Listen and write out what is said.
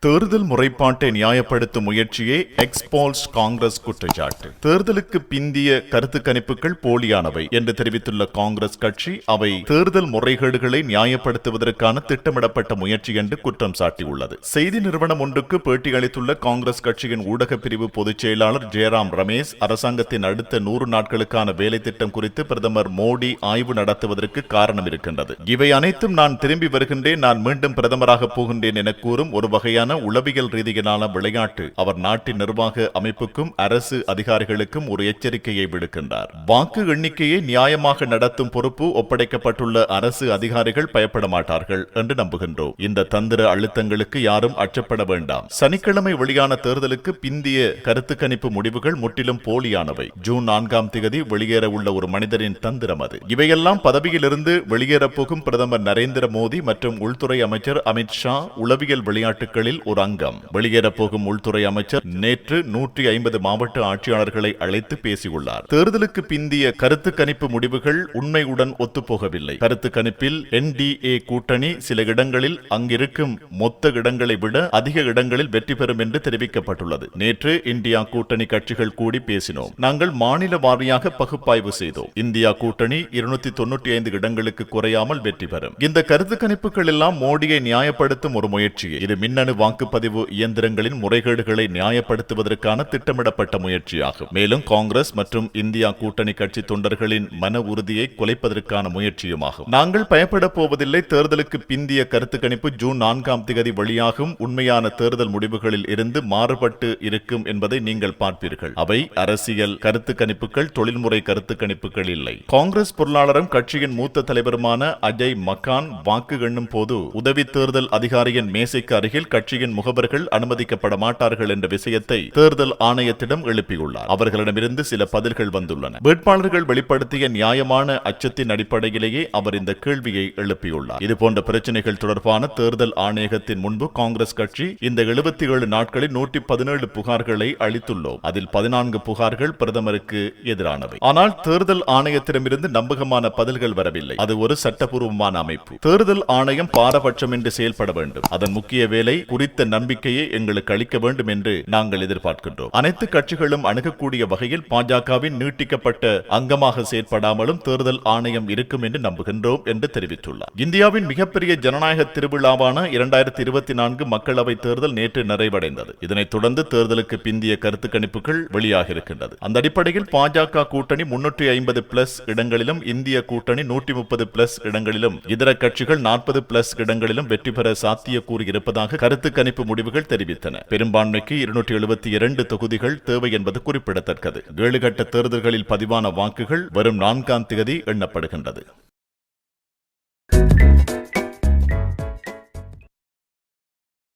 தேர்தல் முறைப்பாட்டை நியாயப்படுத்தும் முயற்சியே எக்ஸ்போல்ஸ் காங்கிரஸ் குற்றச்சாட்டு. தேர்தலுக்கு பிந்திய கருத்து கணிப்புகள் போலியானவை என்று தெரிவித்துள்ள காங்கிரஸ் கட்சி அவை தேர்தல் முறைகேடுகளை நியாயப்படுத்துவதற்கான திட்டமிடப்பட்ட முயற்சி என்று குற்றம் சாட்டியுள்ளது. செய்தி நிறுவனம் ஒன்றுக்கு பேட்டியளித்துள்ள காங்கிரஸ் கட்சியின் ஊடக பிரிவு பொதுச் செயலாளர் ஜெயராம் ரமேஷ், அரசாங்கத்தின் அடுத்த 100 நாட்களுக்கான வேலை திட்டம் குறித்து பிரதமர் மோடி ஆய்வு நடத்துவதற்கு காரணம் இருக்கின்றது. இவை அனைத்தும் நான் திரும்பி வருகின்றேன், நான் மீண்டும் பிரதமராக போகின்றேன் என கூறும் ஒரு வகையான உளவியல் ரீதியிலான விளையாட்டு. அவர் நாட்டின் நிர்வாக அமைப்புக்கும் அரசு அதிகாரிகளுக்கும் ஒரு எச்சரிக்கையை விடுக்கின்றார். வாக்கு எண்ணிக்கையை நியாயமாக நடத்தும் பொறுப்பு ஒப்படைக்கப்பட்டுள்ள அரசு அதிகாரிகள் பயப்பட மாட்டார்கள் என்று நம்புகின்றோம். இந்த தந்திர அழுத்தங்களுக்கு யாரும் அச்சப்பட வேண்டாம். சனிக்கிழமை வெளியான தேர்தலுக்கு பிந்திய கருத்து கணிப்பு முடிவுகள் முற்றிலும் போலியானவை. ஜூன் 4ஆம் தேதி வெளியேற உள்ள ஒரு மனிதரின் தந்திரம் அது. இவையெல்லாம் பதவியிலிருந்து வெளியேறப் போகும் பிரதமர் நரேந்திர மோடி மற்றும் உள்துறை அமைச்சர் அமித் ஷா உளவியல் விளையாட்டுகளில் ஒரு அங்கம். வெளியேறப் போகும் உள்துறை அமைச்சர் நேற்று 150 மாவட்ட ஆட்சியாளர்களை அழைத்து பேசியுள்ளார். தேர்தலுக்கு பிந்திய கருத்து கணிப்பு முடிவுகள் உண்மையுடன் ஒத்துப்போகவில்லை. கருத்து கணிப்பில் NDA கூட்டணி சில இடங்களில் அங்கிருக்கும் மொத்த இடங்களை விட அதிக இடங்களில் வெற்றி பெறும் என்று தெரிவிக்கப்பட்டுள்ளது. நேற்று இந்தியா கூட்டணி கட்சிகள் கூடி பேசினோம். நாங்கள் மாநில வாரியாக பகுப்பாய்வு செய்தோம். இந்தியா கூட்டணி 295 இடங்களுக்கு குறையாமல் வெற்றி பெறும். இந்த கருத்து கணிப்புகள் எல்லாம் மோடியை நியாயப்படுத்தும் ஒரு முயற்சி. இது மின்னணு வாக்குப்பதிவு இயந்திரங்களின் முறைகேடுகளை நியாயப்படுத்துவதற்கான திட்டமிடப்பட்ட முயற்சியாகும். மேலும் காங்கிரஸ் மற்றும் இந்தியா கூட்டணி கட்சி தொண்டர்களின் மன உறுதியை குலைப்பதற்கான முயற்சியுமாகும். நாங்கள் பயப்பட போவதில்லை. தேர்தலுக்கு பிந்திய கருத்து கணிப்பு ஜூன் 4ஆம் தேதி வெளியாகும் உண்மையான தேர்தல் முடிவுகளில் இருந்து மாறுபட்டு இருக்கும் என்பதை நீங்கள் பார்ப்பீர்கள். அவை அரசியல் கருத்து கணிப்புகள், தொழில்முறை கருத்து கணிப்புகள் இல்லை. காங்கிரஸ் பொருளாளரும் கட்சியின் மூத்த தலைவருமான அஜய் மக்கான் வாக்கு எண்ணும் போது உதவி தேர்தல் அதிகாரியின் மேசைக்கு அருகில் கட்சியின் முகவர்கள் அனுமதிக்கப்பட மாட்டார்கள் என்ற விஷயத்தை தேர்தல் ஆணையத்திடம் எழுப்பியுள்ளார். அவர்களிடமிருந்து சில பதில்கள் வந்துள்ளன. வேட்பாளர்கள் வெளிப்படுத்திய நியாயமான அச்சத்தின் அடிப்படையிலேயே அவர் இந்த கேள்வியை எழுப்பியுள்ளார். இதுபோன்ற பிரச்சனைகள் தொடர்பான தேர்தல் ஆணையகத்தின் முன்பு காங்கிரஸ் கட்சி இந்த 77 நாட்களில் 117 புகார்களை அளித்துள்ளோம். அதில் 14 புகார்கள் பிரதமருக்கு எதிரானவை. ஆனால் தேர்தல் ஆணையத்திடமிருந்து நம்பகமான பதில்கள் வரவில்லை. அது ஒரு சட்டபூர்வமான அமைப்பு. தேர்தல் ஆணையம் பாரபட்சமின்றி செயல்பட வேண்டும். அதன் முக்கிய வேலை குறித்த நம்பிக்கையை எங்களுக்கு அளிக்க வேண்டும் என்று நாங்கள் எதிர்பார்க்கின்றோம். அனைத்து கட்சிகளும் அணுகக்கூடிய வகையில் பாஜகவின் நீட்டிக்கப்பட்ட அங்கமாக செயற்படாமலும் தேர்தல் ஆணையம் இருக்கும் என்று நம்புகின்றோம் என்று தெரிவித்துள்ளார். இந்தியாவின் மிகப்பெரிய ஜனநாயக திருவிழாவான 2024 மக்களவை தேர்தல் நேற்று நிறைவடைந்தது. இதனைத் தொடர்ந்து தேர்தலுக்கு பிந்திய கருத்து கணிப்புகள் வெளியாக இருக்கின்றது. அந்த அடிப்படையில் பாஜக கூட்டணி 350+ இடங்களிலும், இந்திய கூட்டணி 130+ இடங்களிலும், இதர கட்சிகள் 40+ இடங்களிலும் வெற்றி பெற சாத்தியக்கூறு இருப்பதாக கருத்து கணிப்பு முடிவுகள் தெரிவித்தன. பெரும்பான்மைக்கு 272 தொகுதிகள் தேவை என்பது குறிப்பிடத்தக்கது. 7 கட்ட தேர்தல்களில் பதிவான வாக்குகள் வரும் 4ஆம் தேதி எண்ணப்படுகின்றது.